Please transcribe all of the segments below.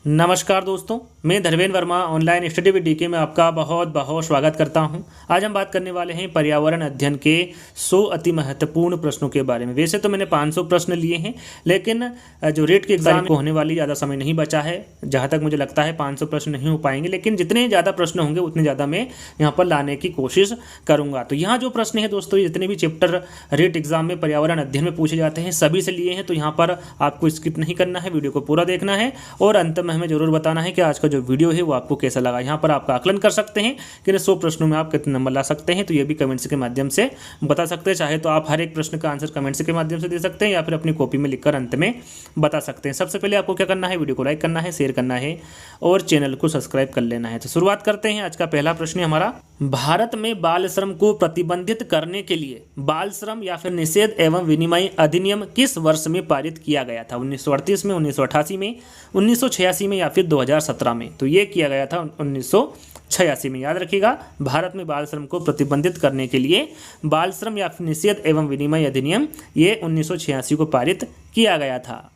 नमस्कार दोस्तों, मैं Dharmendra Verma online study with DK में आपका बहुत बहुत स्वागत करता हूं। आज हम बात करने वाले हैं पर्यावरण अध्ययन के 100 अति महत्वपूर्ण प्रश्नों के बारे में। वैसे तो मैंने 500 प्रश्न लिए हैं, लेकिन जो रेट के एग्जाम को होने वाली ज़्यादा समय नहीं बचा है। जहां तक मुझे लगता है 500 प्रश्न नहीं हो पाएंगे, लेकिन जितने ज़्यादा प्रश्न होंगे उतने ज़्यादा मैं यहाँ पर लाने की कोशिश करूँगा। तो यहाँ जो प्रश्न है दोस्तों, जितने भी चैप्टर रेट एग्जाम में पर्यावरण अध्ययन में पूछे जाते हैं सभी से लिए हैं। तो यहाँ पर आपको स्किप नहीं करना है, वीडियो को पूरा देखना है और अंत में हमें जरूर बताना है कि आज का जो वीडियो है वो आपको कैसा लगा। यहाँ पर आपका आकलन कर सकते हैं कि 100 प्रश्नों में आप कितने नंबर ला सकते हैं, तो ये भी कमेंट्स के माध्यम से बता सकते हैं। चाहे तो आप हर एक प्रश्न का आंसर कमेंट्स के माध्यम से दे सकते हैं या फिर अपनी कॉपी में लिखकर अंत में बता सकते हैं। सबसे पहले आपको क्या करना है, वीडियो को लाइक करना है, शेयर करना है और चैनल को सब्सक्राइब कर लेना है। तो शुरुआत करते हैं। आज का पहला प्रश्न है हमारा, भारत में बाल श्रम को प्रतिबंधित करने के लिए बाल श्रम या फिर निषेध एवं विनिमय अधिनियम किस वर्ष में पारित किया गया था? 1938 में, 1988 में, 1986 में या फिर 2017 में? तो ये किया गया था 1986 में। याद रखिएगा, भारत में बाल श्रम को प्रतिबंधित करने के लिए बाल श्रम या फिर निषेध एवं विनिमय अधिनियम ये 1986 को पारित किया गया था।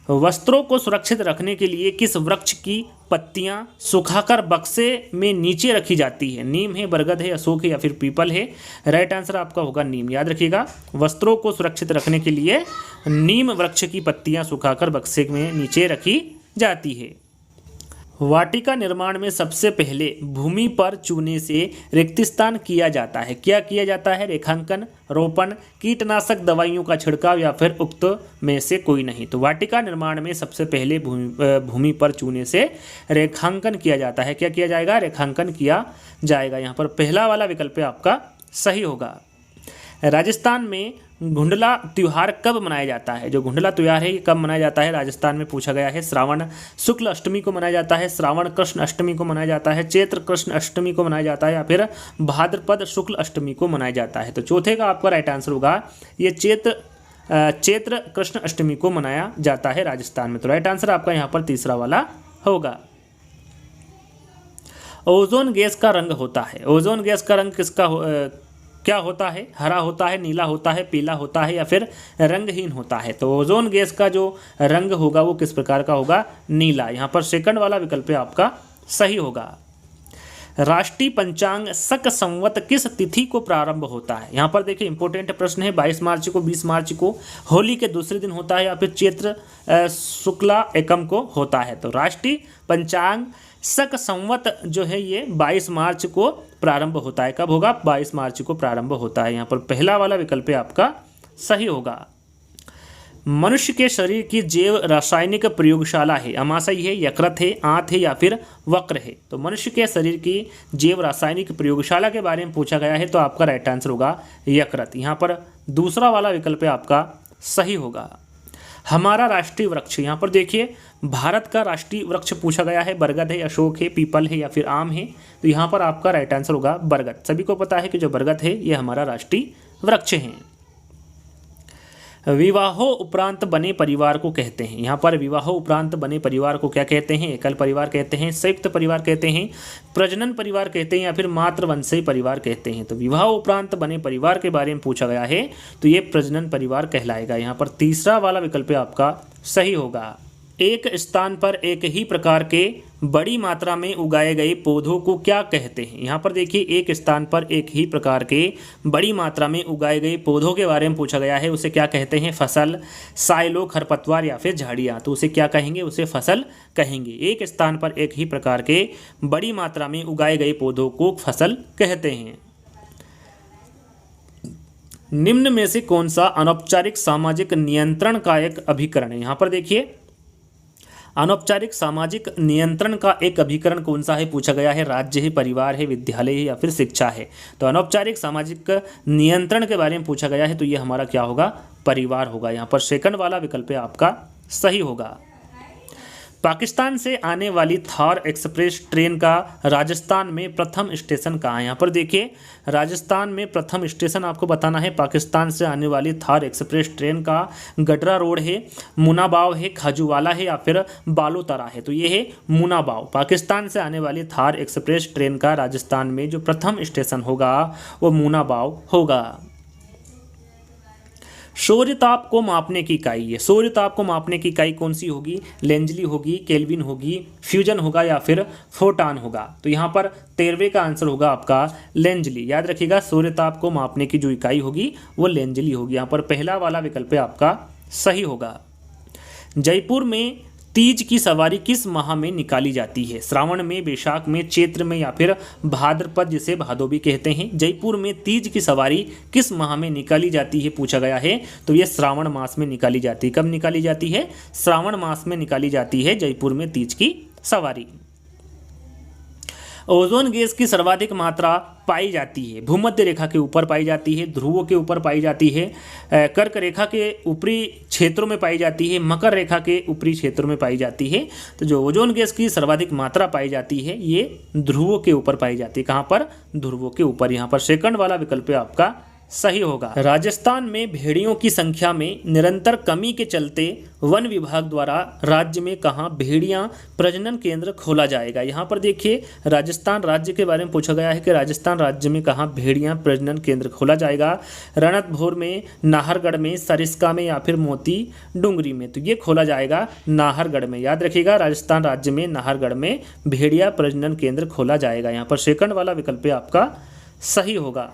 वस्त्रों को सुरक्षित रखने के लिए किस वृक्ष की पत्तियां सुखाकर बक्से में नीचे रखी जाती है? नीम है, बरगद है, अशोक है या फिर पीपल है? राइट आंसर आपका होगा नीम। याद रखिएगा, वस्त्रों को सुरक्षित रखने के लिए नीम वृक्ष की पत्तियां सुखाकर बक्से में नीचे रखी जाती है। वाटिका निर्माण में सबसे पहले भूमि पर चूने से रिक्तिस्तान किया जाता है। क्या किया जाता है? रेखांकन, रोपण, कीटनाशक दवाइयों का छिड़काव या फिर उक्त में से कोई नहीं? तो वाटिका निर्माण में सबसे पहले भूमि पर चूने से रेखांकन किया जाता है। क्या किया जाएगा? रेखांकन किया जाएगा। यहाँ पर पहला वाला विकल्प आपका सही होगा। राजस्थान में घुंडला त्योहार कब मनाया जाता है? जो घुंडला त्योहार है ये कब मनाया जाता है? राजस्थान में पूछा गया है। श्रावण शुक्ल अष्टमी को मनाया जाता है, श्रावण कृष्ण अष्टमी को मनाया जाता है, चैत्र कृष्ण अष्टमी को मनाया जाता है या फिर भाद्रपद शुक्ल अष्टमी को मनाया जाता है? तो चौथे का आपका राइट आंसर होगा ये चैत्र कृष्ण अष्टमी को मनाया जाता है राजस्थान में। तो राइट आंसर आपका यहाँ पर तीसरा वाला होगा। ओजोन गैस का रंग होता है। ओजोन गैस का रंग क्या होता है? हरा होता है, नीला होता है, पीला होता है या फिर रंगहीन होता है? तो ओजोन गैस का जो रंग होगा वो किस प्रकार का होगा? नीला। यहाँ पर सेकंड वाला विकल्प आपका सही होगा। राष्ट्रीय पंचांग शक संवत किस तिथि को प्रारंभ होता है? यहाँ पर देखिए इंपॉर्टेंट प्रश्न है। 22 मार्च को, 20 मार्च को, होली के दूसरे दिन होता है या फिर चैत्र शुक्ला एकम को होता है? तो राष्ट्रीय पंचांग शक संवत जो है ये 22 मार्च को प्रारंभ होता है। कब होगा? 22 मार्च को प्रारंभ होता है। यहाँ पर पहला वाला विकल्प आपका सही होगा। मनुष्य के शरीर की जैव रासायनिक प्रयोगशाला है। अमाशय है, यकृत है, आंत है या फिर वक्र है? तो मनुष्य के शरीर की जैव रासायनिक प्रयोगशाला के बारे में पूछा गया है, तो आपका राइट आंसर होगा यकृत। यहाँ पर दूसरा वाला विकल्प आपका सही होगा। हमारा राष्ट्रीय वृक्ष, यहाँ पर देखिए भारत का राष्ट्रीय वृक्ष पूछा गया है। बरगद है, अशोक है, पीपल है या फिर आम है? तो यहाँ पर आपका राइट आंसर होगा बरगद। सभी को पता है कि जो बरगद है ये हमारा राष्ट्रीय वृक्ष है। विवाहों उपरांत बने परिवार को कहते हैं। यहाँ पर विवाहों उपरांत बने परिवार को क्या कहते हैं? एकल परिवार कहते हैं, संयुक्त परिवार कहते हैं, प्रजनन परिवार कहते हैं या फिर मातृवंशीय परिवार कहते हैं? तो विवाह उपरांत बने परिवार के बारे में पूछा गया है, तो ये प्रजनन परिवार कहलाएगा। यहाँ पर तीसरा वाला विकल्प आपका सही होगा। एक स्थान पर एक ही प्रकार के बड़ी मात्रा में उगाए गए पौधों को क्या कहते हैं? यहाँ पर देखिए एक स्थान पर एक ही प्रकार के बड़ी मात्रा में उगाए गए पौधों के बारे में पूछा गया है। उसे क्या कहते हैं? फसल, साइलो, खरपतवार या फिर झाड़ियाँ? तो उसे क्या कहेंगे? उसे फसल कहेंगे। एक स्थान पर एक ही प्रकार के बड़ी मात्रा में उगाए गए पौधों को फसल कहते हैं। निम्न में से कौन सा अनौपचारिक सामाजिक नियंत्रण का एक अभिकरण है? यहाँ पर देखिए अनौपचारिक सामाजिक नियंत्रण का एक अभिकरण कौन सा है पूछा गया है। राज्य है, परिवार है, विद्यालय है या फिर शिक्षा है? तो अनौपचारिक सामाजिक नियंत्रण के बारे में पूछा गया है, तो ये हमारा क्या होगा? परिवार होगा। यहाँ पर सेकंड वाला विकल्प आपका सही होगा। पाकिस्तान से आने वाली थार एक्सप्रेस ट्रेन का राजस्थान में प्रथम स्टेशन कहाँ है? यहाँ पर देखिए राजस्थान में प्रथम स्टेशन आपको बताना है। पाकिस्तान से आने वाली थार एक्सप्रेस ट्रेन का गडरा रोड है, मुनाबाव है, खाजूवाला है या फिर बालोतरा है? तो ये है मुनाबाव। पाकिस्तान से आने वाली थार एक्सप्रेस ट्रेन का राजस्थान में जो प्रथम स्टेशन होगा वो मुनाबाव होगा। सौर्यताप को मापने की इकाई है, सौर्यताप को मापने की इकाई कौन सी होगी? लेंजली होगी, केल्विन होगी, फ्यूजन होगा या फिर फोटान होगा? तो यहाँ पर 13वें का आंसर होगा आपका लेंजली। याद रखिएगा सौर्यताप को मापने की जो इकाई होगी वो लेंजली होगी। यहाँ पर पहला वाला विकल्प आपका सही होगा। जयपुर में तीज की सवारी किस माह में निकाली जाती है? श्रावण में, वैशाख में, चैत्र में या फिर भाद्रपद जिसे भादो भी कहते हैं। जयपुर में तीज की सवारी किस माह में निकाली जाती है पूछा गया है, तो ये श्रावण मास में निकाली जाती है। कब निकाली जाती है? श्रावण मास में निकाली जाती है जयपुर में तीज की सवारी। ओजोन गैस की सर्वाधिक मात्रा पाई जाती है? भूमध्य रेखा के ऊपर पाई जाती है, ध्रुवों के ऊपर पाई जाती है, कर्क रेखा के ऊपरी क्षेत्रों में पाई जाती है, मकर रेखा के ऊपरी क्षेत्रों में पाई जाती है। तो जो ओजोन गैस की सर्वाधिक मात्रा पाई जाती है ये ध्रुवों के ऊपर पाई जाती है। कहाँ पर? ध्रुवों के ऊपर। यहाँ पर सेकंड वाला विकल्प आपका सही होगा। राजस्थान में भेड़ियों की संख्या में निरंतर कमी के चलते वन विभाग द्वारा राज्य में कहाँ भेड़ियां प्रजनन केंद्र खोला जाएगा? यहाँ पर देखिए राजस्थान राज्य के बारे में पूछा गया है कि राजस्थान राज्य में कहाँ भेड़ियां प्रजनन केंद्र खोला जाएगा? रणथंभौर में, नाहरगढ़ में, सरिस्का में या फिर मोती डूंगरी में? तो ये खोला जाएगा नाहरगढ़ में। याद रखिएगा राजस्थान राज्य में नाहरगढ़ में भेड़िया प्रजनन केंद्र खोला जाएगा। यहाँ पर सेकंड वाला विकल्प आपका सही होगा।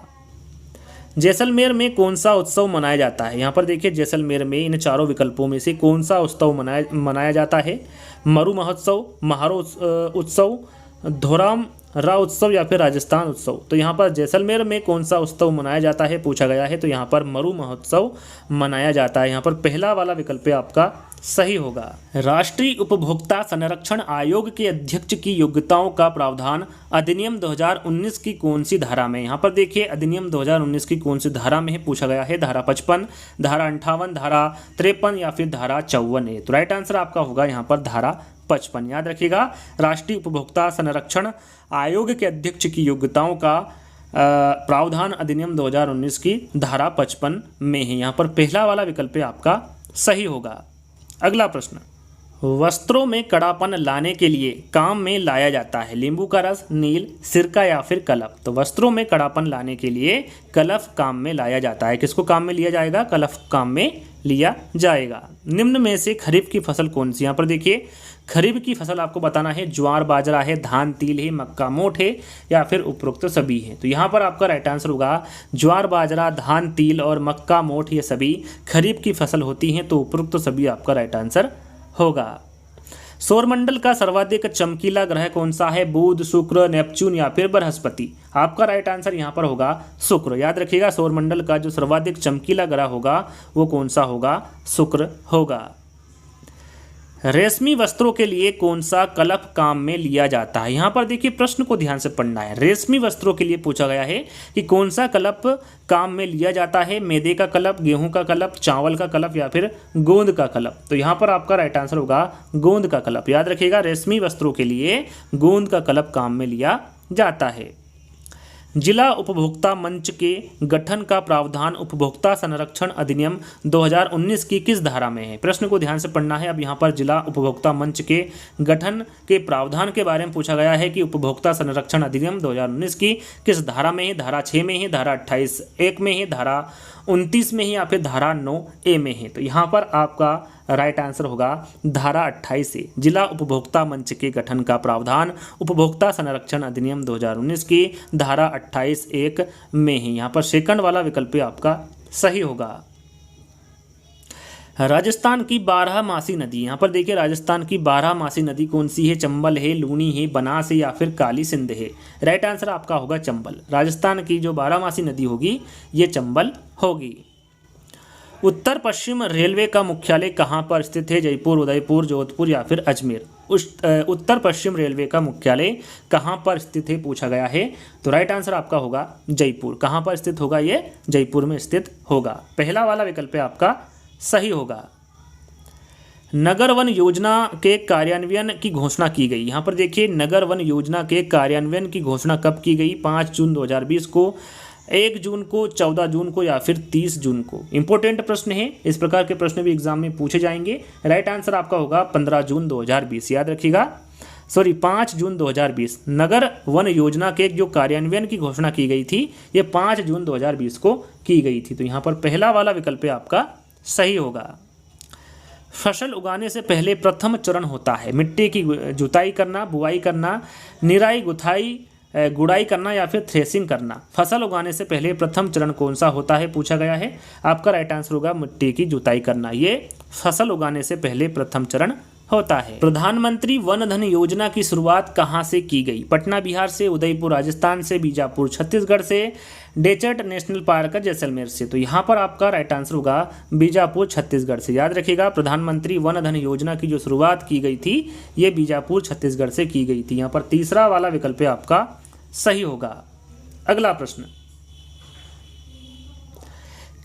जैसलमेर में कौन सा उत्सव मनाया जाता है? यहाँ पर देखिए जैसलमेर में इन चारों विकल्पों में से कौन सा उत्सव मनाया जाता है? मरु महोत्सव, महारो उत्सव, धोरामरा उत्सव या फिर राजस्थान उत्सव? तो यहाँ पर जैसलमेर में कौन सा उत्सव मनाया जाता है पूछा गया है, तो यहाँ पर मरु महोत्सव मनाया जाता है। यहाँ पर पहला वाला विकल्प आपका सही होगा। राष्ट्रीय उपभोक्ता संरक्षण आयोग के अध्यक्ष की योग्यताओं का प्रावधान अधिनियम 2019 की कौन सी धारा में? यहाँ पर देखिए अधिनियम 2019 की कौन सी धारा में है पूछा गया है? धारा 55, धारा 58, धारा 53 या फिर धारा 54 है? तो राइट आंसर आपका होगा यहाँ पर धारा 55। याद रखिएगा राष्ट्रीय उपभोक्ता संरक्षण आयोग के अध्यक्ष की योग्यताओं का प्रावधान अधिनियम 2019 की धारा 55 में है। यहाँ पर पहला वाला विकल्प आपका सही होगा। अगला प्रश्न, वस्त्रों में कड़ापन लाने के लिए काम में लाया जाता है? नींबू का रस, नील, सिरका या फिर कलफ? तो वस्त्रों में कड़ापन लाने के लिए कलफ काम में लाया जाता है। किसको काम में लिया जाएगा? कलफ काम में लिया जाएगा। निम्न में से खरीफ की फसल कौन सी? यहाँ पर देखिए खरीफ की फसल आपको बताना है ज्वार बाजरा है, धान तिल है, मक्का मोठ है या फिर उपरोक्त सभी है? तो यहाँ पर आपका राइट आंसर होगा ज्वार बाजरा, धान तिल और मक्का मोठ ये सभी खरीफ की फसल होती हैं। तो उपरोक्त सभी आपका राइट आंसर होगा। सौरमंडल का सर्वाधिक चमकीला ग्रह कौन सा है? बुध, शुक्र, नेपच्यून या फिर बृहस्पति? आपका राइट आंसर यहाँ पर होगा शुक्र। याद रखिएगा सौरमंडल का जो सर्वाधिक चमकीला ग्रह होगा वो कौन सा होगा? शुक्र होगा। रेशमी वस्त्रों के लिए कौन सा कलफ काम में लिया जाता है? यहाँ पर देखिए प्रश्न को ध्यान से पढ़ना है। रेशमी वस्त्रों के लिए पूछा गया है कि कौन सा कलफ काम में लिया जाता है? मैदे का कलफ, गेहूं का कलफ, चावल का कलफ या फिर गोंद का कलफ? तो यहाँ पर आपका राइट आंसर होगा गोंद का कलफ। याद रखिएगा रेशमी वस्त्रों के लिए गोंद का कलफ काम में लिया जाता है। जिला उपभोक्ता मंच के गठन का प्रावधान उपभोक्ता संरक्षण अधिनियम 2019 की किस धारा में है? प्रश्न को ध्यान से पढ़ना है। अब यहाँ पर जिला उपभोक्ता मंच के गठन के प्रावधान के बारे में पूछा गया है कि उपभोक्ता संरक्षण अधिनियम 2019 की किस धारा में है? धारा 6 में है, धारा 28(1) में है, धारा 29 में है या फिर धारा 9(a) में है? तो यहाँ पर आपका राइट आंसर होगा धारा 28 से। जिला उपभोक्ता मंच के गठन का प्रावधान उपभोक्ता संरक्षण अधिनियम 2019 की धारा 28(1) में है। यहाँ पर सेकंड वाला विकल्प आपका सही होगा। राजस्थान की 12मासी नदी, यहाँ पर देखिए राजस्थान की 12मासी नदी कौन सी है? चंबल है, लूनी है, बनास है या फिर काली सिंध है? राइट आंसर आपका होगा चंबल। राजस्थान की जो 12मासी नदी होगी ये चंबल होगी। उत्तर पश्चिम रेलवे का मुख्यालय कहाँ पर स्थित है? जयपुर, उदयपुर, जोधपुर या फिर अजमेर? उत्तर पश्चिम रेलवे का मुख्यालय कहाँ पर स्थित है पूछा गया है? तो राइट आंसर आपका होगा जयपुर। कहाँ पर स्थित होगा? ये जयपुर में स्थित होगा। पहला वाला विकल्प आपका सही होगा। नगर वन योजना के कार्यान्वयन की घोषणा की गई। यहाँ पर देखिए नगर वन योजना के कार्यान्वयन की घोषणा कब की गई? 5 जून 2020 को, 1 जून को, 14 जून को या फिर 30 जून को? इंपॉर्टेंट प्रश्न है, इस प्रकार के प्रश्न भी एग्जाम में पूछे जाएंगे। राइट आंसर आपका होगा 15 जून 2020। याद रखिएगा 5 जून 2020 नगर वन योजना के जो कार्यान्वयन की घोषणा की गई थी ये 5 जून 2020 को की गई थी। तो यहाँ पर पहला वाला विकल्प आपका सही होगा। फसल उगाने से पहले प्रथम चरण होता है। मिट्टी की जुताई करना, बुआई करना, निराई गुथाई गुड़ाई करना या फिर थ्रेसिंग करना। फसल उगाने से पहले प्रथम चरण कौन सा होता है पूछा गया है। आपका राइट आंसर होगा मिट्टी की जुताई करना। ये फसल उगाने से पहले प्रथम चरण होता है। प्रधानमंत्री वन धन योजना की शुरुआत कहाँ से की गई। पटना बिहार से, उदयपुर राजस्थान से, बीजापुर छत्तीसगढ़ से, डेजर्ट नेशनल पार्क जैसलमेर से। तो यहाँ पर आपका राइट आंसर होगा बीजापुर छत्तीसगढ़ से। याद रखिएगा, प्रधानमंत्री वन धन योजना की जो शुरुआत की गई थी ये बीजापुर छत्तीसगढ़ से की गई थी। यहाँ पर तीसरा वाला विकल्प आपका सही होगा। अगला प्रश्न,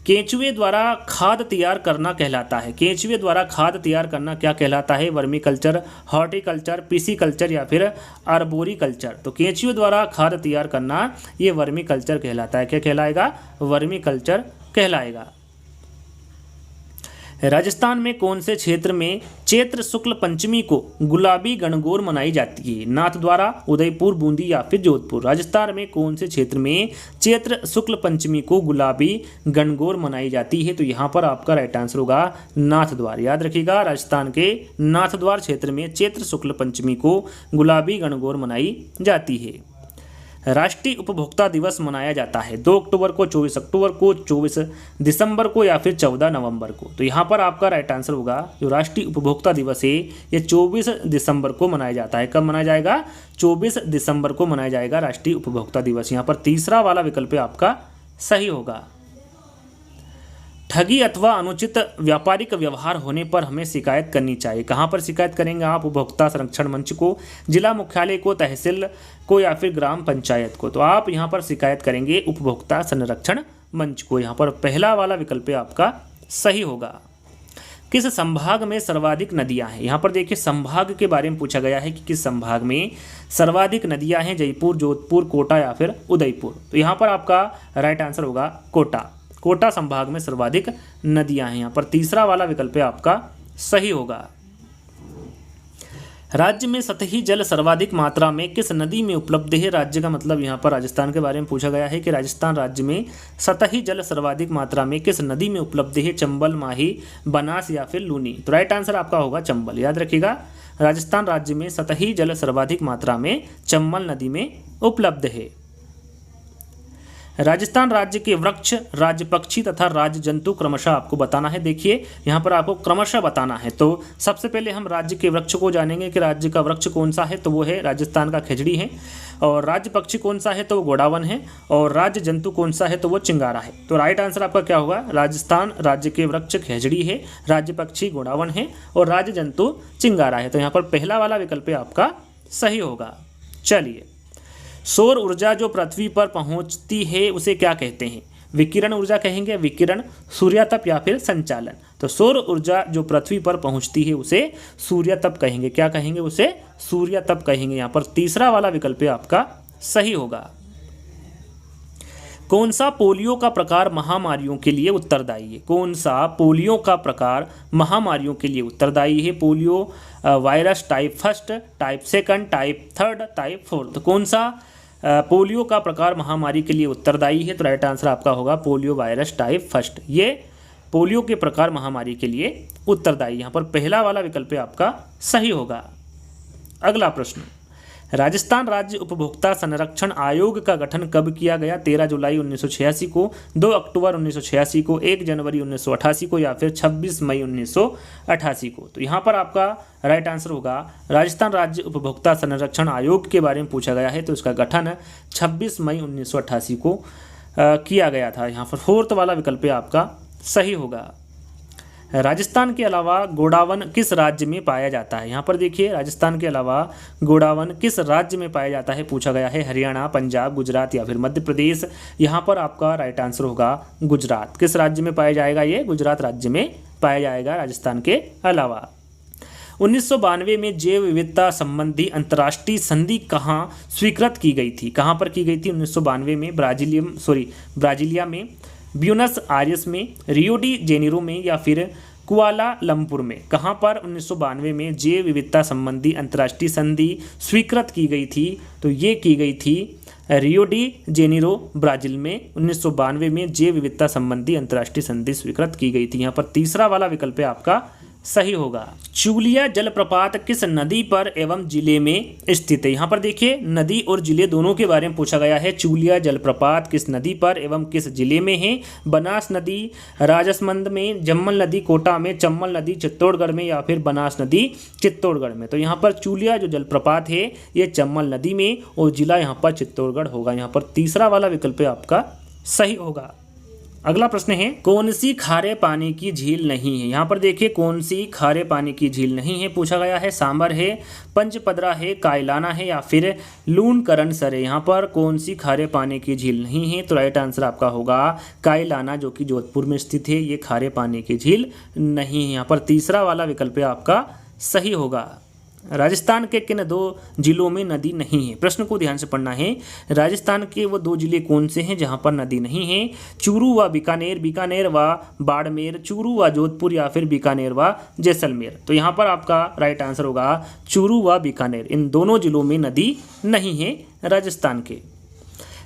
केंचुए द्वारा खाद तैयार करना कहलाता है। केंचुए द्वारा खाद तैयार करना क्या कहलाता है। वर्मी कल्चर, हॉर्टिकल्चर, पिसीकल्चर या फिर आर्बोरिकल्चर। तो केंचुए द्वारा खाद तैयार करना ये वर्मी कल्चर कहलाता है। क्या कहलाएगा, वर्मी कल्चर कहलाएगा। राजस्थान में कौन से क्षेत्र में चैत्र शुक्ल पंचमी को गुलाबी गणगौर मनाई जाती है। नाथद्वारा, उदयपुर, बूंदी या फिर जोधपुर। राजस्थान में कौन से क्षेत्र में चैत्र शुक्ल पंचमी को गुलाबी गणगौर मनाई जाती है। तो यहाँ पर आपका राइट आंसर होगा नाथद्वार। याद रखिएगा, राजस्थान के नाथद्वार क्षेत्र में चैत्र शुक्ल पंचमी को गुलाबी गणगौर मनाई जाती है। राष्ट्रीय उपभोक्ता दिवस मनाया जाता है 2 अक्टूबर को, 24 अक्टूबर को, 24 दिसंबर को या फिर 14 नवंबर को। तो यहाँ पर आपका राइट आंसर होगा जो राष्ट्रीय उपभोक्ता दिवस है ये 24 दिसंबर को मनाया जाता है। कब मनाया जाएगा, 24 दिसंबर को मनाया जाएगा राष्ट्रीय उपभोक्ता दिवस। यहाँ पर तीसरा वाला विकल्प आपका सही होगा। ठगी अथवा अनुचित व्यापारिक व्यवहार होने पर हमें शिकायत करनी चाहिए। कहाँ पर शिकायत करेंगे आप, उपभोक्ता संरक्षण मंच को, जिला मुख्यालय को, तहसील को या फिर ग्राम पंचायत को। तो आप यहाँ पर शिकायत करेंगे उपभोक्ता संरक्षण मंच को। यहाँ पर पहला वाला विकल्प आपका सही होगा। किस संभाग में सर्वाधिक नदियां हैं। यहाँ पर देखिए संभाग के बारे में पूछा गया है कि किस संभाग में सर्वाधिक नदियां हैं। जयपुर, जोधपुर, कोटा या फिर उदयपुर। तो यहाँ पर आपका राइट आंसर होगा कोटा। कोटा संभाग में सर्वाधिक नदियां हैं। यहाँ पर तीसरा वाला विकल्प आपका सही होगा। राज्य में सतही जल सर्वाधिक मात्रा में किस नदी में उपलब्ध है। राज्य का मतलब यहाँ पर राजस्थान के बारे में पूछा गया है कि राजस्थान राज्य में सतही जल सर्वाधिक मात्रा में किस नदी में उपलब्ध है। चंबल, माही, बनास या फिर लूनी। तो राइट आंसर आपका होगा चंबल। याद रखिएगा, राजस्थान राज्य में सतही जल सर्वाधिक मात्रा में चंबल नदी में उपलब्ध है। राजस्थान राज्य के वृक्ष, राज्य पक्षी तथा राज्य जंतु क्रमशः आपको बताना है। देखिए यहाँ पर आपको क्रमशः बताना है। तो सबसे पहले हम राज्य के वृक्ष को जानेंगे कि राज्य का वृक्ष कौन सा है। तो वो है राजस्थान का खेजड़ी है। और राज्य पक्षी कौन सा है तो वो गोडावन है। और राज्य जंतु कौन सा है तो वो चिंगारा है। तो राइट आंसर आपका क्या होगा, राजस्थान राज्य के वृक्ष खेजड़ी है, राज्य पक्षी गोडावन है और राज्य जंतु चिंगारा है। तो यहाँ पर पहला वाला विकल्प आपका सही होगा। चलिए, सौर ऊर्जा जो पृथ्वी पर पहुंचती है उसे क्या कहते हैं। विकिरण ऊर्जा कहेंगे, विकिरण, सूर्यतप या फिर संचालन। तो सौर ऊर्जा जो पृथ्वी पर पहुंचती है उसे सूर्यतप कहेंगे। क्या कहेंगे, उसे सूर्यतप कहेंगे। यहाँ पर तीसरा वाला विकल्प आपका सही होगा। कौन सा पोलियो का प्रकार महामारियों के लिए उत्तरदायी है। कौन सा पोलियो का प्रकार महामारियों के लिए उत्तरदायी है। Polio virus type first, type second, type third, type fourth. कौन सा पोलियो का प्रकार महामारी के लिए उत्तरदायी है। तो राइट आंसर आपका होगा पोलियो वायरस टाइप फर्स्ट। ये पोलियो के प्रकार महामारी के लिए उत्तरदायी। यहाँ पर पहला वाला विकल्प आपका सही होगा। अगला प्रश्न, राजस्थान राज्य उपभोक्ता संरक्षण आयोग का गठन कब किया गया। 13 जुलाई 1986 को, 2 अक्टूबर 1986 को, 1 जनवरी 1988 को या फिर 26 मई 1988 को। तो यहाँ पर आपका राइट आंसर होगा राजस्थान राज्य उपभोक्ता संरक्षण आयोग के बारे में पूछा गया है। तो इसका गठन 26 मई 1988 को किया गया था। यहाँ पर फोर्थ वाला विकल्प आपका सही होगा। राजस्थान के अलावा गोडावन किस राज्य में पाया जाता है। यहाँ पर देखिए राजस्थान के अलावा गोडावन किस राज्य में पाया जाता है पूछा गया है। हरियाणा, पंजाब, गुजरात या फिर मध्य प्रदेश। यहाँ पर आपका राइट आंसर होगा गुजरात। किस राज्य में पाया जाएगा, ये गुजरात राज्य में पाया जाएगा राजस्थान के अलावा। 1992 में जैव विविधता संबंधी अंतर्राष्ट्रीय संधि कहाँ स्वीकृत की गई थी। कहाँ पर की गई थी 1992 में, ब्राजीलिया में, ब्यूनस आयर्स में, रियो डी जेनेरो में या फिर कुआलालंपुर में। कहाँ पर 1992 में जैव विविधता संबंधी अंतर्राष्ट्रीय संधि स्वीकृत की गई थी। तो ये की गई थी रियो डी जेनेरो ब्राजील में 1992 में जैव विविधता संबंधी अंतर्राष्ट्रीय संधि स्वीकृत की गई थी। यहाँ पर तीसरा वाला विकल्प है आपका सही होगा। चूलिया जलप्रपात किस नदी पर एवं जिले में स्थित है? यहाँ पर देखिए नदी और जिले दोनों के बारे में पूछा गया है। चूलिया जलप्रपात किस नदी पर एवं किस जिले में है? बनास नदी राजसमंद में, जम्मल नदी कोटा में, चम्बल नदी चित्तौड़गढ़ में या फिर बनास नदी चित्तौड़गढ़ में। तो यहाँ पर चूलिया जो जलप्रपात है ये चम्बल नदी में और जिला यहाँ पर चित्तौड़गढ़ होगा। यहाँ पर तीसरा वाला विकल्प आपका सही होगा। अगला प्रश्न है कौन सी खारे पानी की झील नहीं है? यहाँ पर देखिए कौन सी खारे पानी की झील नहीं है पूछा गया है। सांबर है, पंचपदरा है, कायलाना है या फिर लूणकरणसर है। यहाँ पर कौन सी खारे पानी की झील नहीं है? तो राइट आंसर आपका होगा कायलाना जो कि जोधपुर में स्थित है। ये खारे पानी की झील नहीं है। यहाँ पर तीसरा वाला विकल्प आपका सही होगा। राजस्थान के किन 2 जिलों में नदी नहीं है? प्रश्न को ध्यान से पढ़ना है। राजस्थान के वो 2 जिले कौन से हैं जहां पर नदी नहीं है? चूरू व बीकानेर, बीकानेर व बाड़मेर, चूरू व जोधपुर या फिर बीकानेर व जैसलमेर। तो यहाँ पर आपका राइट आंसर होगा चूरू व बीकानेर। इन दोनों जिलों में नदी नहीं है राजस्थान के।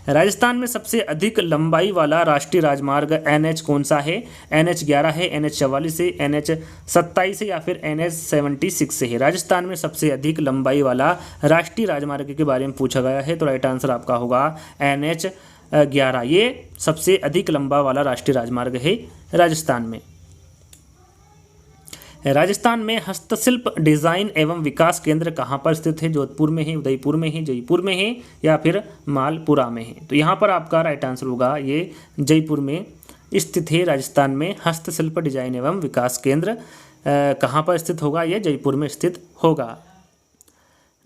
राजस्थान में सबसे अधिक लंबाई वाला राष्ट्रीय राजमार्ग NH कौन सा है? NH 11 है, NH 44 है, NH 27 है या फिर NH 76 है। राजस्थान में सबसे अधिक लंबाई वाला राष्ट्रीय राजमार्ग के बारे में पूछा गया है। तो राइट आंसर आपका होगा NH 11। ये सबसे अधिक लंबा वाला राष्ट्रीय राजमार्ग है राजस्थान में। राजस्थान में हस्तशिल्प डिजाइन एवं विकास केंद्र कहाँ पर स्थित है? जोधपुर में है, उदयपुर में है, जयपुर में है या फिर मालपुरा में है? तो यहाँ पर आपका राइट आंसर होगा ये जयपुर में स्थित है। राजस्थान में हस्तशिल्प डिजाइन एवं विकास केंद्र कहाँ पर स्थित होगा? ये जयपुर में स्थित होगा।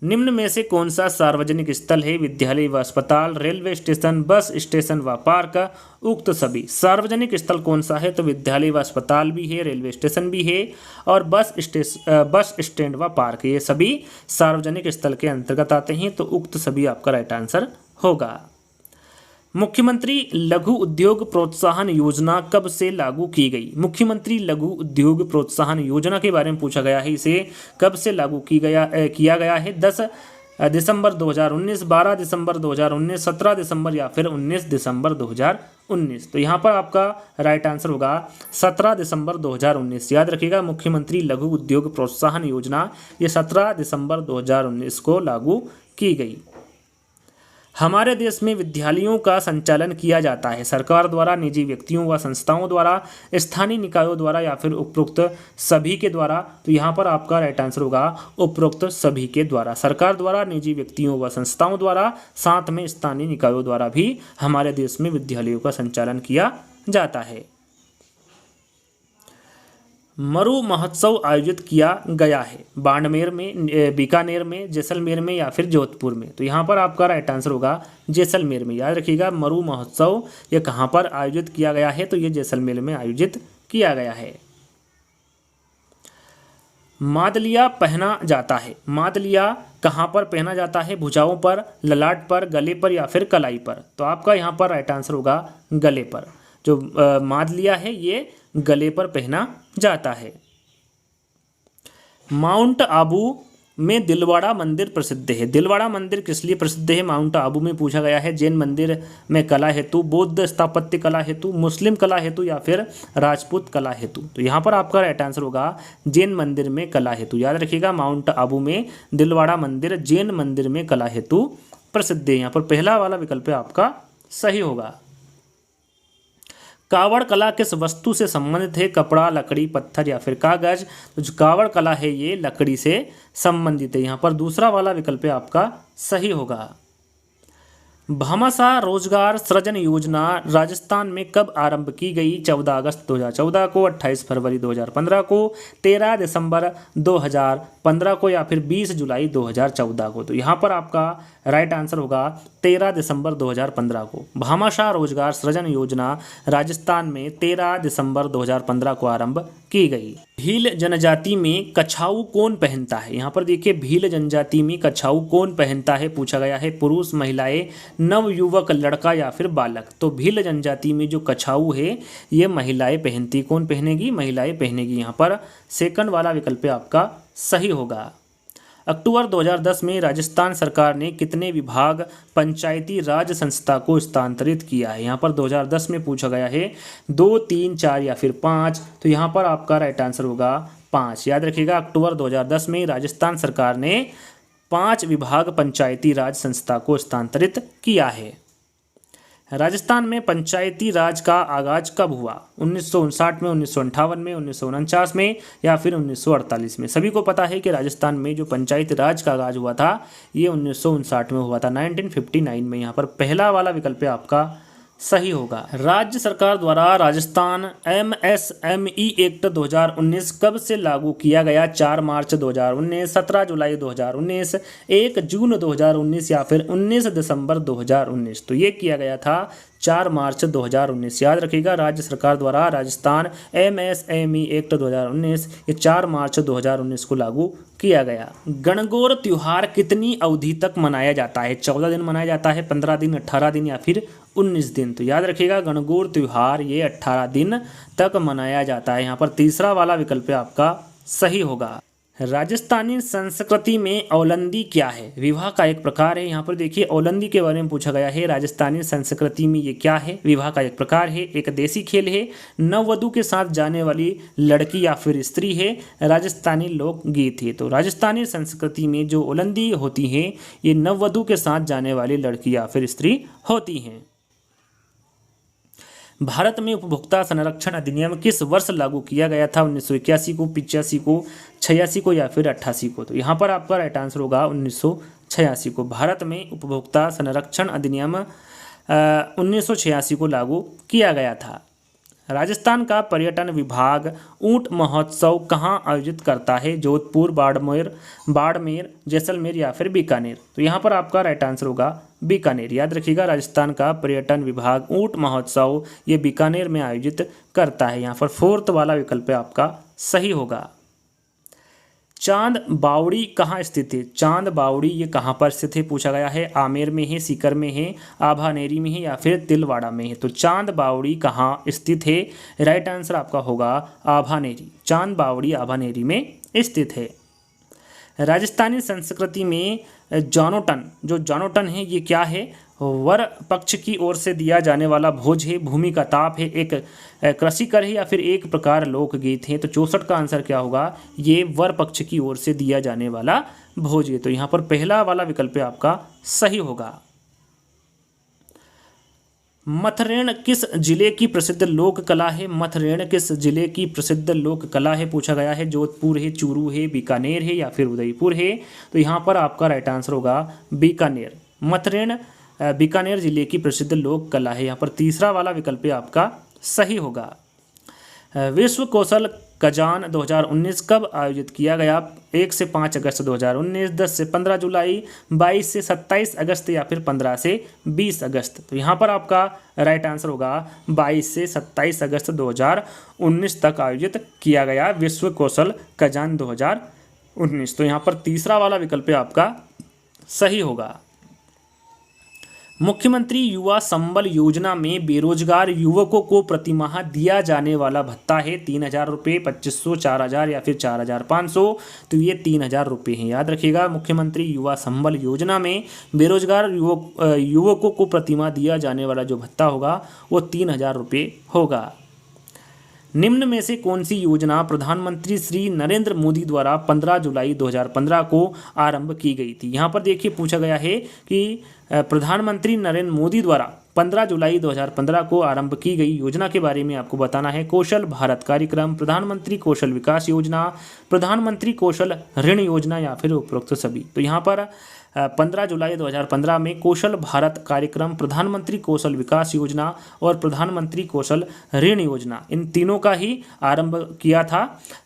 निम्न में से कौन सा सार्वजनिक स्थल है? विद्यालय व अस्पताल, रेलवे स्टेशन, बस स्टेशन व पार्क, उक्त सभी। सार्वजनिक स्थल कौन सा है? तो विद्यालय व अस्पताल भी है, रेलवे स्टेशन भी है और बस स्टैंड व पार्क, ये सभी सार्वजनिक स्थल के अंतर्गत आते हैं। तो उक्त सभी आपका राइट आंसर होगा। मुख्यमंत्री लघु उद्योग प्रोत्साहन योजना कब से लागू की गई? मुख्यमंत्री लघु उद्योग प्रोत्साहन योजना के बारे में पूछा गया है। इसे कब से लागू किया गया है? 10 दिसंबर 2019, 12 दिसंबर 2019, 17 दिसंबर या फिर 19 दिसंबर 2019। तो यहाँ पर आपका राइट आंसर होगा 17 दिसंबर 2019। याद रखिएगा मुख्यमंत्री लघु उद्योग प्रोत्साहन योजना ये 17 दिसंबर 2019 को लागू की गई। हमारे देश में विद्यालयों का संचालन किया जाता है सरकार द्वारा, निजी व्यक्तियों व संस्थाओं द्वारा, स्थानीय निकायों द्वारा या फिर उपरोक्त सभी के द्वारा। तो यहाँ पर आपका राइट आंसर होगा उपरोक्त सभी के द्वारा। सरकार द्वारा, निजी व्यक्तियों व संस्थाओं द्वारा, साथ में स्थानीय निकायों द्वारा भी हमारे देश में विद्यालयों का संचालन किया जाता है। मरु महोत्सव आयोजित किया गया है बाड़मेर में, बीकानेर में, जैसलमेर में या फिर जोधपुर में? तो यहाँ पर आपका राइट आंसर होगा जैसलमेर में। याद रखिएगा मरु महोत्सव ये कहाँ पर आयोजित किया गया है? तो ये जैसलमेर में आयोजित किया गया है। मादलिया पहना जाता है, मादलिया कहाँ पर पहना जाता है? भुजाओं पर, ललाट पर, गले पर या फिर कलाई पर? तो आपका यहाँ पर राइट आंसर होगा गले पर। जो मादलिया है ये गले पर पहना जाता है। माउंट आबू में दिलवाड़ा मंदिर प्रसिद्ध है। दिलवाड़ा मंदिर किस लिए प्रसिद्ध है माउंट आबू में? पूछा गया है जैन मंदिर में कला हेतु, बौद्ध स्थापत्य कला हेतु, मुस्लिम कला हेतु या फिर राजपूत कला हेतु? तो यहाँ पर आपका राइट आंसर होगा जैन मंदिर में कला हेतु। याद रखिएगा माउंट आबू में दिलवाड़ा मंदिर जैन मंदिर में कला हेतु प्रसिद्ध है। यहाँ पर पहला वाला विकल्प आपका सही होगा। कावड़ कला किस वस्तु से संबंधित है? कपड़ा, लकड़ी, पत्थर या फिर कागज? तो जो कावड़ कला है ये लकड़ी से संबंधित है। यहाँ पर दूसरा वाला विकल्प आपका सही होगा। भामाशाह रोजगार सृजन योजना राजस्थान में कब आरंभ की गई? 14 अगस्त 2014 को, 28 फरवरी 2015 को, 13 दिसंबर 2015 को या फिर 20 जुलाई 2014 को? तो यहाँ पर आपका राइट आंसर होगा 13 दिसंबर 2015 को। भामाशाह रोजगार सृजन योजना राजस्थान में 13 दिसंबर 2015 को आरंभ की गई। भील जनजाति में कछाऊ कौन पहनता है? यहाँ पर देखिए भील जनजाति में कछाऊ कौन पहनता है पूछा गया है। पुरुष, महिलाएं, नवयुवक, लड़का या फिर बालक? तो भील जनजाति में जो कछाऊ है ये महिलाएं पहनती। कौन पहनेगी? महिलाएं पहनेगी। यहाँ पर सेकंड वाला विकल्प आपका सही होगा। अक्टूबर 2010 में राजस्थान सरकार ने कितने विभाग पंचायती राज संस्था को स्थानांतरित किया है? यहाँ पर 2010 में पूछा गया है 2, 3, 4 या फिर 5। तो यहाँ पर आपका राइट आंसर होगा 5। याद रखिएगा, अक्टूबर 2010 में राजस्थान सरकार ने 5 विभाग पंचायती राज संस्था को स्थानांतरित किया है। राजस्थान में पंचायती राज का आगाज कब हुआ? 1959 में, 1958 में, 1949 में या फिर 1948 में? सभी को पता है कि राजस्थान में जो पंचायती राज का आगाज हुआ था ये 1959 में हुआ था, 1959 में। यहाँ पर पहला वाला विकल्प आपका सही होगा। राज्य सरकार द्वारा राजस्थान MSME एक्ट 2019 कब से लागू किया गया? 4 मार्च 2019, 17 जुलाई 2019, 1 जून 2019 या फिर 19 दिसंबर 2019? तो ये किया गया था 4 मार्च 2019। याद रखिएगा, राज्य सरकार द्वारा राजस्थान MSME एक्ट 2019 ये 4 मार्च 2019 को लागू किया गया। गणगौर त्योहार कितनी अवधि तक मनाया जाता है? 14 दिन मनाया जाता है, 15 दिन, 18 दिन या फिर 19 दिन? तो याद रखिएगा, गणगौर त्योहार ये 18 दिन तक मनाया जाता है। यहाँ पर तीसरा वाला विकल्प आपका सही होगा। राजस्थानी संस्कृति में औलंदी क्या है? विवाह का एक प्रकार है। यहाँ पर देखिए औलंदी के बारे में पूछा गया है। राजस्थानी संस्कृति में ये क्या है? विवाह का एक प्रकार है, एक देसी खेल है, नववधु के साथ जाने वाली लड़की या फिर स्त्री है, राजस्थानी लोकगीत है। तो राजस्थानी संस्कृति में जो औलंदी होती हैं ये नववधु के साथ जाने वाली लड़की या फिर स्त्री होती हैं। भारत में उपभोक्ता संरक्षण अधिनियम किस वर्ष लागू किया गया था? 1981 को, 85 को, 86 को या फिर 88 को? तो यहाँ पर आपका राइट आंसर होगा 1986 को। भारत में उपभोक्ता संरक्षण अधिनियम 1986 को लागू किया गया था। राजस्थान का पर्यटन विभाग ऊंट महोत्सव कहाँ आयोजित करता है? जोधपुर, बाड़मेर, जैसलमेर या फिर बीकानेर? तो यहाँ पर आपका राइट आंसर होगा बीकानेर। याद रखिएगा, राजस्थान का पर्यटन विभाग ऊंट महोत्सव ये बीकानेर में आयोजित करता है। यहाँ पर 4th वाला विकल्प आपका सही होगा। चांद बावड़ी कहाँ स्थित है? चांद बावड़ी ये कहाँ पर स्थित है पूछा गया है। आमेर में है, सीकर में है, आभानेरी में है या फिर तिलवाड़ा में है? तो चांद बावड़ी कहाँ स्थित है? राइट आंसर आपका होगा आभानेरी। चांद बावड़ी आभानेरी में स्थित है। राजस्थानी संस्कृति में जानोटन है ये क्या है? वर पक्ष की ओर से दिया जाने वाला भोज है, भूमि का ताप है, एक कृषि कर है या फिर एक प्रकार लोकगीत है? तो 64 का आंसर क्या होगा? ये वर पक्ष की ओर से दिया जाने वाला भोज है। तो यहाँ पर पहला वाला विकल्प आपका सही होगा। मथरेण किस जिले की प्रसिद्ध लोक कला है? मथरेण किस जिले की प्रसिद्ध लोक कला है पूछा गया है। जोधपुर है, चूरू है, बीकानेर है या फिर उदयपुर है? तो यहाँ पर आपका राइट आंसर होगा बीकानेर। मथरेण बीकानेर जिले की प्रसिद्ध लोक कला है। यहाँ पर तीसरा वाला विकल्प आपका सही होगा। विश्व कौशल कजान 2019 कब आयोजित किया गया? 1 से 5 अगस्त 2019, 10 से 15 जुलाई, 22 से 27 अगस्त या फिर 15 से 20 अगस्त? तो यहाँ पर आपका राइट आंसर होगा 22 से 27 अगस्त 2019 तक आयोजित किया गया विश्व कौशल कजान 2019। तो यहाँ पर तीसरा वाला विकल्प आपका सही होगा। मुख्यमंत्री युवा संबल योजना में बेरोजगार युवकों को प्रतिमाह दिया जाने वाला भत्ता है 3000 रुपये, 2500, 4000 या फिर 4500? तो ये 3000 रुपये हैं। याद रखिएगा, मुख्यमंत्री युवा संबल योजना में बेरोजगार युवकों को प्रतिमाह दिया जाने वाला जो भत्ता होगा वो 3000 रुपये होगा। निम्न में से कौन सी योजना प्रधानमंत्री श्री नरेंद्र मोदी द्वारा 15 जुलाई 2015 को आरंभ की गई थी? यहाँ पर देखिए पूछा गया है कि प्रधानमंत्री नरेंद्र मोदी द्वारा 15 जुलाई 2015 को आरंभ की गई योजना के बारे में आपको बताना है। कौशल भारत कार्यक्रम, प्रधानमंत्री कौशल विकास योजना, प्रधानमंत्री कौशल ऋण योजना या फिर उपरोक्त सभी? तो यहाँ पर 15 जुलाई 2015 में कौशल भारत कार्यक्रम, प्रधानमंत्री कौशल विकास योजना और प्रधानमंत्री कौशल ऋण योजना, इन तीनों का ही आरंभ किया था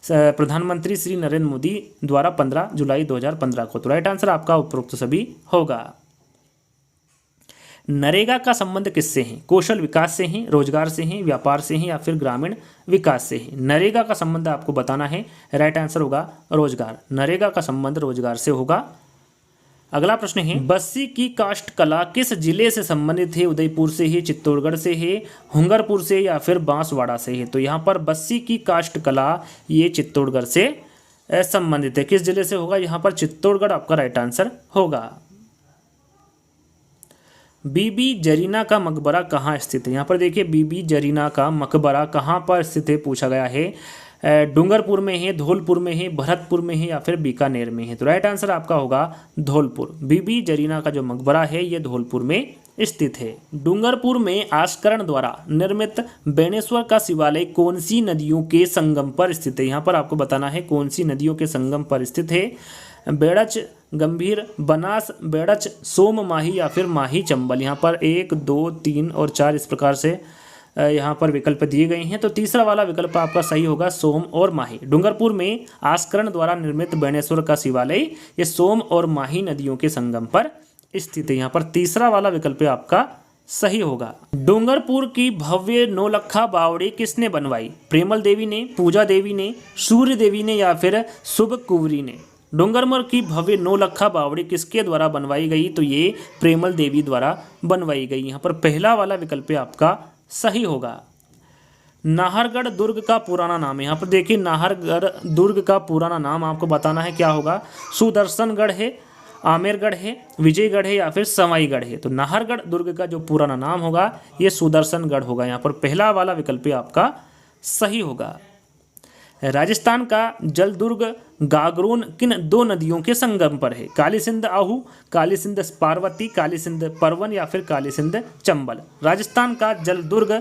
प्रधानमंत्री श्री नरेंद्र मोदी द्वारा 15 जुलाई 2015 को। तो राइट आंसर आपका उपरोक्त सभी होगा। नरेगा का संबंध किससे है? कौशल विकास से है, रोजगार से है, व्यापार से है या फिर ग्रामीण विकास से है? नरेगा का संबंध आपको बताना है। राइट आंसर होगा रोजगार। नरेगा का संबंध रोजगार से होगा। अगला प्रश्न है, बस्सी की काष्ठ कला किस जिले से संबंधित है? उदयपुर से है, चित्तौड़गढ़ से है, हुंगरपुर से या फिर बांसवाड़ा से है? तो यहाँ पर बस्सी की काष्ठ कला ये चित्तौड़गढ़ से संबंधित है। किस जिले से होगा? यहाँ पर चित्तौड़गढ़ आपका राइट आंसर होगा। बीबी जरीना का मकबरा कहाँ स्थित है? यहाँ पर देखिए बीबी जरीना का मकबरा कहाँ पर स्थित है पूछा गया है। डूंगरपुर में है, धौलपुर में है, भरतपुर में है या फिर बीकानेर में है? तो राइट आंसर आपका होगा धौलपुर। बीबी जरीना का जो मकबरा है ये धौलपुर में स्थित है। डूंगरपुर में आस्करण द्वारा निर्मित बेणेश्वर का शिवालय कौन सी नदियों के संगम पर स्थित है? यहाँ पर आपको बताना है कौन सी नदियों के संगम पर स्थित है। बेड़च, गंभीर, बनास, बेड़च, सोम माही या फिर माही चंबल? यहाँ पर 1, 2, 3 और 4 इस प्रकार से यहाँ पर विकल्प दिए गए हैं। तो तीसरा वाला विकल्प आपका सही होगा, सोम और माही। डूंगरपुर में आस्करण द्वारा निर्मित बेणेश्वर का शिवालय ये सोम और माही नदियों के संगम पर स्थित है। यहाँ पर तीसरा वाला विकल्प आपका सही होगा। डूंगरपुर की भव्य नौलखा बावड़ी किसने बनवाई? प्रेमल देवी ने, पूजा देवी ने, सूर्य देवी ने या फिर शुभ कुंवरी ने? डूंगरपुर की भव्य नौलखा बावड़ी किसके द्वारा बनवाई गई? तो ये प्रेमल देवी द्वारा बनवाई गई। यहाँ पर पहला वाला विकल्प आपका सही होगा। नाहरगढ़ दुर्ग का पुराना नाम है। यहाँ पर देखिए नाहरगढ़ दुर्ग का पुराना नाम आपको बताना है क्या होगा। सुदर्शनगढ़ है, आमेरगढ़ है, विजयगढ़ है या फिर सवाईगढ़ है? तो नाहरगढ़ दुर्ग का जो पूरा नाम होगा ये सुदर्शनगढ़ होगा। यहाँ पर पहला वाला विकल्प आपका सही होगा। राजस्थान का जल दुर्ग गागरोन किन 2 नदियों के संगम पर है? काली सिंध आहू, काली सिंध पार्वती, काली सिंध परवन या फिर काली सिंध चंबल? राजस्थान का जल दुर्ग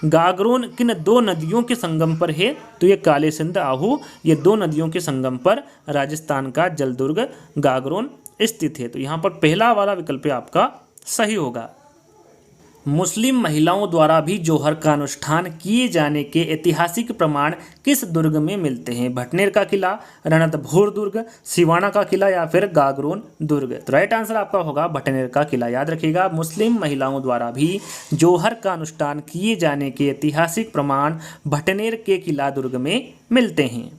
गागरोन किन 2 नदियों के संगम पर है? तो ये काली सिंध आहू ये 2 नदियों के संगम पर राजस्थान का जल दुर्ग गागरोन स्थित है। तो यहाँ पर पहला वाला विकल्प आपका सही होगा। मुस्लिम महिलाओं द्वारा भी जोहर का अनुष्ठान किए जाने के ऐतिहासिक प्रमाण किस दुर्ग में मिलते हैं? भटनेर का किला, रणथंभौर दुर्ग, सिवाना का किला या फिर गागरोन दुर्ग? तो राइट आंसर आपका होगा भटनेर का किला। याद रखिएगा मुस्लिम महिलाओं द्वारा भी जोहर का अनुष्ठान किए जाने के ऐतिहासिक प्रमाण भटनेर के किला दुर्ग में मिलते हैं।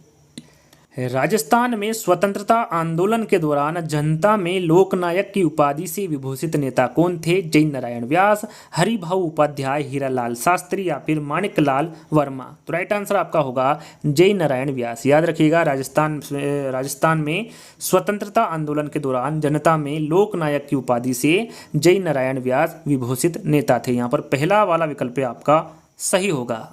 राजस्थान में स्वतंत्रता आंदोलन के दौरान जनता में लोकनायक की उपाधि से विभूषित नेता कौन थे? जय नारायण व्यास, हरिभाऊ उपाध्याय, हीरालाल शास्त्री या फिर माणिकलाल वर्मा? तो राइट आंसर आपका होगा जय नारायण व्यास। याद रखिएगा राजस्थान में स्वतंत्रता आंदोलन के दौरान जनता में लोकनायक की उपाधि से जय नारायण व्यास विभूषित नेता थे। यहाँ पर पहला वाला विकल्प आपका सही होगा।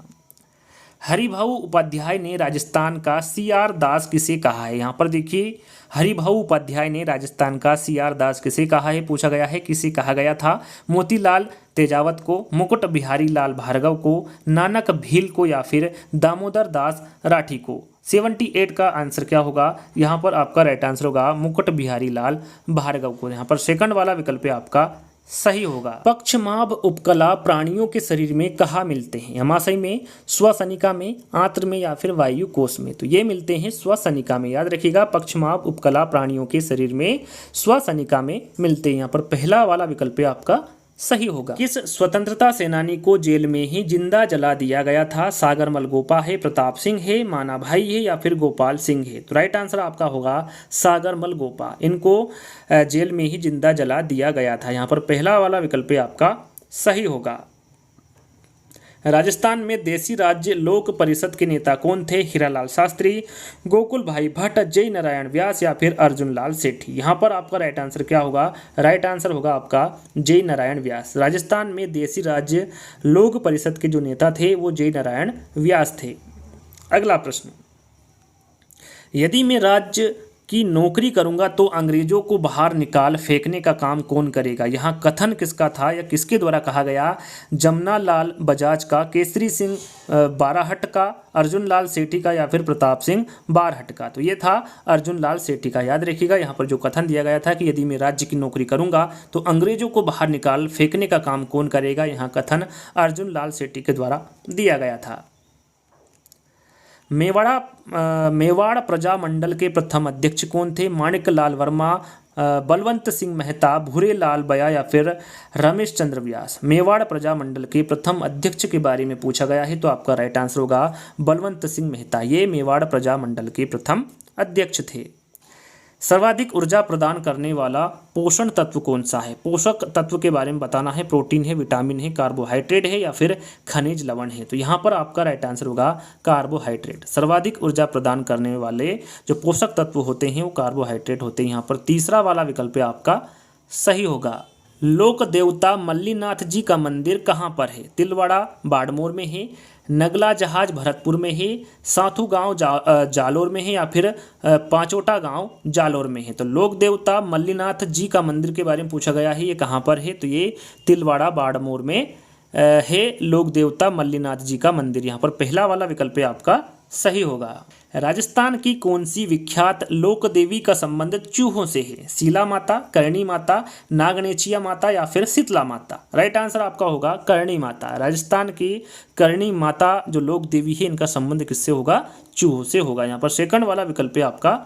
हरिभाऊ उपाध्याय ने राजस्थान का CR दास किसे कहा है? यहाँ पर देखिए हरिभाऊ उपाध्याय ने राजस्थान का CR दास किसे कहा है पूछा गया है। किसे कहा गया था? मोतीलाल तेजावत को, मुकुट बिहारी लाल भार्गव को, नानक भील को या फिर दामोदर दास राठी को? 78 का आंसर क्या होगा? यहाँ पर आपका राइट आंसर होगा मुकुट बिहारी लाल भार्गव को। यहाँ पर सेकंड वाला विकल्प आपका सही होगा। पक्षमाभ उपकला प्राणियों के शरीर में कहाँ मिलते हैं? अमाशय में, स्वसनिका में, आंत्र में या फिर वायु कोश में? तो ये मिलते हैं स्वसनिका में। याद रखिएगा पक्षमाभ उपकला प्राणियों के शरीर में स्वसनिका में मिलते हैं। यहाँ पर पहला वाला विकल्प आपका सही होगा। किस स्वतंत्रता सेनानी को जेल में ही जिंदा जला दिया गया था? सागर मलगोपा है, प्रताप सिंह है, माना भाई है या फिर गोपाल सिंह है? तो राइट आंसर आपका होगा सागर मलगोपा। इनको जेल में ही जिंदा जला दिया गया था। यहाँ पर पहला वाला विकल्प आपका सही होगा। राजस्थान में देसी राज्य लोक परिषद के नेता कौन थे? हीरालाल शास्त्री, गोकुल भाई भट्ट, जय नारायण व्यास या फिर अर्जुन लाल सेठी? यहाँ पर आपका राइट आंसर क्या होगा? राइट आंसर होगा आपका जय नारायण व्यास। राजस्थान में देसी राज्य लोक परिषद के जो नेता थे वो जय नारायण व्यास थे। अगला प्रश्न, यदि मैं राज्य की नौकरी करूंगा तो अंग्रेजों को बाहर निकाल फेंकने का काम कौन करेगा? यहाँ कथन किसका था या किसके द्वारा कहा गया? जमुना लाल बजाज का, केसरी सिंह बाराहट का, अर्जुन लाल सेठी का या फिर प्रताप सिंह बारहट का? तो ये था अर्जुन लाल सेठी का। याद रखिएगा यहाँ पर जो कथन दिया गया था कि यदि मैं राज्य की नौकरी करूंगा तो अंग्रेजों को बाहर निकाल फेंकने का काम कौन करेगा? यहाँ कथन अर्जुन लाल सेठी के द्वारा दिया गया था। मेवाड़ प्रजामंडल के प्रथम अध्यक्ष कौन थे? माणिकलाल वर्मा, बलवंत सिंह मेहता, भूरेलाल बया या फिर रमेश चंद्र व्यास? मेवाड़ प्रजामंडल के प्रथम अध्यक्ष के बारे में पूछा गया है तो आपका राइट आंसर होगा बलवंत सिंह मेहता। ये मेवाड़ प्रजामंडल के प्रथम अध्यक्ष थे। सर्वाधिक ऊर्जा प्रदान करने वाला पोषण तत्व कौन सा है? पोषक तत्व के बारे में बताना है। प्रोटीन है, विटामिन है, कार्बोहाइड्रेट है या फिर खनिज लवण है? तो यहाँ पर आपका राइट आंसर होगा कार्बोहाइड्रेट। सर्वाधिक ऊर्जा प्रदान करने वाले जो पोषक तत्व होते हैं वो कार्बोहाइड्रेट होते हैं। यहाँ पर तीसरा वाला विकल्प आपका सही होगा। लोक देवता मल्लीनाथ जी का मंदिर कहाँ पर है? तिलवाड़ा बाड़मोर में है, नगला जहाज भरतपुर में है, साथू गांव जालोर में है या फिर पांचोटा गांव जालोर में है? तो लोक देवता मल्लीनाथ जी का मंदिर के बारे में पूछा गया है, ये कहाँ पर है? तो ये तिलवाड़ा बाड़मोर में है लोक देवता मल्लीनाथ जी का मंदिर। यहाँ पर पहला वाला विकल्प आपका सही होगा। राजस्थान की कौन सी विख्यात लोक देवी का संबंध चूहों से है? शीला माता, करणी माता, नागनेचिया माता या फिर शीतला माता? राइट आंसर आपका होगा करणी माता। राजस्थान की करणी माता जो लोक देवी है इनका संबंध किससे होगा? चूहों से होगा। यहाँ पर सेकंड वाला विकल्प आपका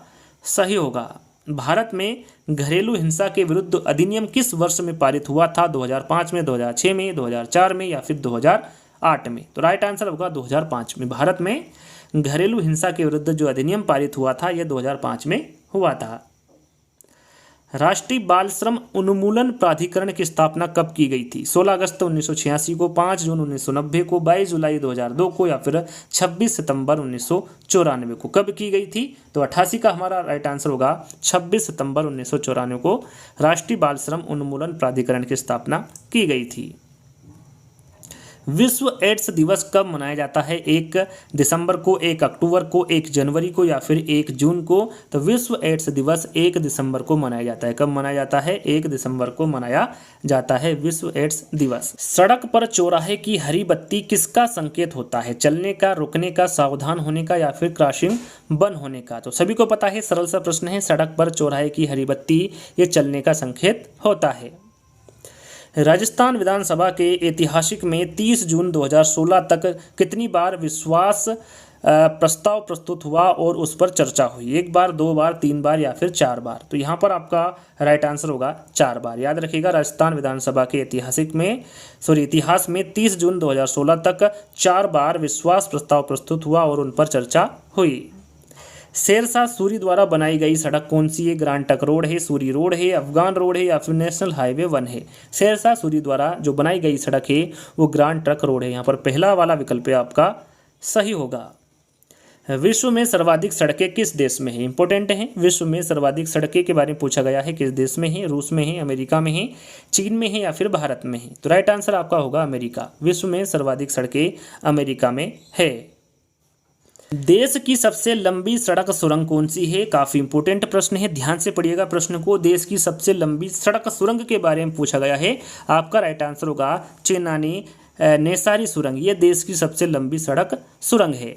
सही होगा। भारत में घरेलू हिंसा के विरुद्ध अधिनियम किस वर्ष में पारित हुआ था? 2005 में, 2006 में, 2004 में या फिर 2008 में? तो राइट आंसर होगा 2005 में। भारत में घरेलू हिंसा के विरुद्ध जो अधिनियम पारित हुआ था यह 2005 में हुआ था। राष्ट्रीय बाल श्रम उन्मूलन प्राधिकरण की स्थापना कब की गई थी? 16 अगस्त 1986 को, 5 जून 1990 को, 22 जुलाई 2002 को या फिर 26 सितंबर 1994 को? कब की गई थी? तो 88 का हमारा राइट आंसर होगा। 26 सितंबर 1994 को राष्ट्रीय बाल श्रम उन्मूलन प्राधिकरण की स्थापना की गई थी। विश्व एड्स दिवस कब मनाया जाता है? 1 दिसंबर को, 1 अक्टूबर को, 1 जनवरी को या फिर 1 जून को? तो विश्व एड्स दिवस 1 दिसंबर को मनाया जाता है। कब मनाया जाता है? 1 दिसंबर को मनाया जाता है विश्व एड्स दिवस। सड़क पर चौराहे की हरी बत्ती किसका संकेत होता है? चलने का, रुकने का, सावधान होने का या फिर क्रॉसिंग बंद होने का? तो सभी को पता है, सरल सा प्रश्न है। सड़क पर चौराहे की हरी बत्ती ये चलने का संकेत होता है। राजस्थान विधानसभा के ऐतिहासिक में 30 जून 2016 तक कितनी बार विश्वास प्रस्ताव प्रस्तुत हुआ और उस पर चर्चा हुई? 1 बार, 2 बार, 3 बार या फिर 4 बार? तो यहाँ पर आपका राइट आंसर होगा 4 बार। याद रखिएगा, राजस्थान विधानसभा के इतिहास में 30 जून 2016 तक 4 बार विश्वास प्रस्ताव प्रस्तुत हुआ और उन पर चर्चा हुई। शेरशाह सूरी द्वारा बनाई गई सड़क कौन सी है? ग्रांड ट्रंक रोड है, सूरी रोड है, अफगान रोड है या फिर नेशनल हाईवे 1 है? शेरशाह सूरी द्वारा जो बनाई गई सड़क है वो ग्रांड ट्रंक रोड है। यहाँ पर पहला वाला विकल्प आपका सही होगा। विश्व में सर्वाधिक सड़कें किस देश में है? इंपॉर्टेंट है। विश्व में सर्वाधिक सड़कें के बारे में पूछा गया है। किस देश में है? रूस में है, अमेरिका में है, चीन में है या फिर भारत में है? तो राइट आंसर आपका होगा अमेरिका। विश्व में सर्वाधिक सड़कें अमेरिका में है। देश की सबसे लंबी सड़क सुरंग कौन सी है? काफ़ी इंपॉर्टेंट प्रश्न है, ध्यान से पढ़िएगा प्रश्न को। देश की सबसे लंबी सड़क सुरंग के बारे में पूछा गया है। आपका राइट आंसर होगा चेनानी नेसारी सुरंग। ये देश की सबसे लंबी सड़क सुरंग है।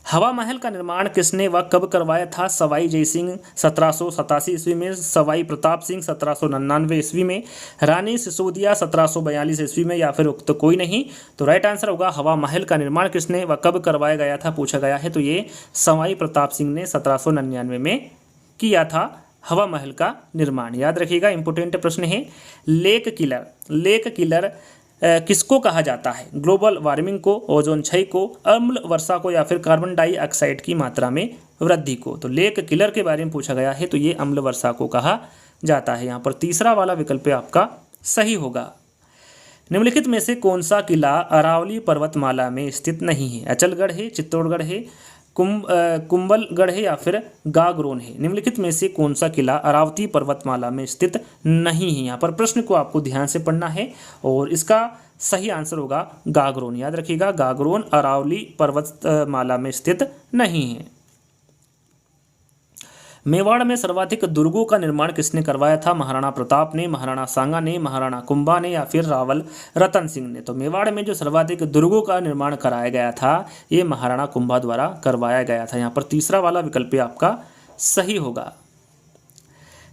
हवा महल का निर्माण किसने व कब करवाया था? सवाई जयसिंह 1787 ईस्वी में, सवाई प्रताप सिंह 1799 ईस्वी में, रानी सिसोदिया 1742 ईस्वी में या फिर उक्त कोई नहीं? तो राइट आंसर होगा हवा महल का निर्माण किसने व कब करवाया गया था पूछा गया है, तो ये सवाई प्रताप सिंह ने 1799 में किया था हवा महल का निर्माण। याद रखिएगा, इंपोर्टेंट प्रश्न है। लेक किलर किसको कहा जाता है? ग्लोबल वार्मिंग को, ओजोन क्षय को, अम्ल वर्षा को या फिर कार्बन डाइऑक्साइड की मात्रा में वृद्धि को? तो लेक किलर के बारे में पूछा गया है, तो ये अम्ल वर्षा को कहा जाता है। यहाँ पर तीसरा वाला विकल्प आपका सही होगा। निम्नलिखित में से कौन सा किला अरावली पर्वतमाला में स्थित नहीं है? अचलगढ़ है, चित्तौड़गढ़ है, कुंभलगढ़ है या फिर गागरोन है? निम्नलिखित में से कौन सा किला अरावती पर्वतमाला में स्थित नहीं है? यहाँ पर प्रश्न को आपको ध्यान से पढ़ना है और इसका सही आंसर होगा गागरोन। याद रखिएगा, गागरोन अरावली पर्वतमाला में स्थित नहीं है। मेवाड़ में सर्वाधिक दुर्गों का निर्माण किसने करवाया था? महाराणा प्रताप ने, महाराणा सांगा ने, महाराणा कुंभा ने या फिर रावल रतन सिंह ने? तो मेवाड़ में जो सर्वाधिक दुर्गों का निर्माण कराया गया था ये महाराणा कुंभा द्वारा करवाया गया था। यहाँ पर तीसरा वाला विकल्प आपका सही होगा।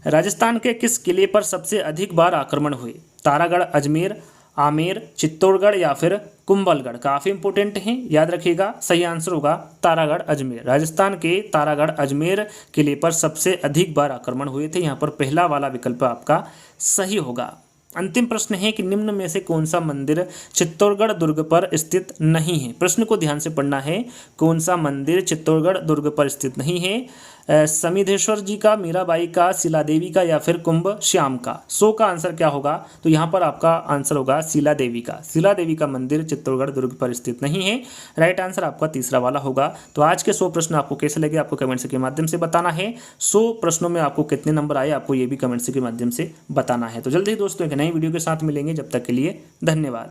राजस्थान के किस किले पर सबसे अधिक बार आक्रमण हुए? तारागढ़, अजमेर, आमेर, चित्तौड़गढ़ या फिर कुंभलगढ़? काफ़ी इंपॉर्टेंट हैं, याद रखिएगा। सही आंसर होगा तारागढ़ अजमेर। राजस्थान के तारागढ़ अजमेर किले पर सबसे अधिक बार आक्रमण हुए थे। यहाँ पर पहला वाला विकल्प आपका सही होगा। अंतिम प्रश्न है कि निम्न में से कौन सा मंदिर चित्तौड़गढ़ दुर्ग पर स्थित नहीं है? प्रश्न को ध्यान से पढ़ना है। कौन सा मंदिर चित्तौड़गढ़ दुर्ग पर स्थित नहीं है? समिधेश्वर जी का, मीराबाई का, शिला देवी का या फिर कुंभ श्याम का। सो का आंसर क्या होगा, तो यहाँ पर आपका आंसर होगा शिला देवी का। शिला देवी का मंदिर चित्तौड़गढ़ दुर्ग पर स्थित नहीं है। राइट आंसर आपका तीसरा वाला होगा। तो आज के 100 प्रश्न आपको कैसे लगे आपको कमेंट्स के माध्यम से बताना है। 100 प्रश्नों में आपको कितने नंबर आए आपको ये भी कमेंट्स के माध्यम से बताना है। तो जल्दी ही दोस्तों एक नई वीडियो के साथ मिलेंगे, जब तक के लिए धन्यवाद।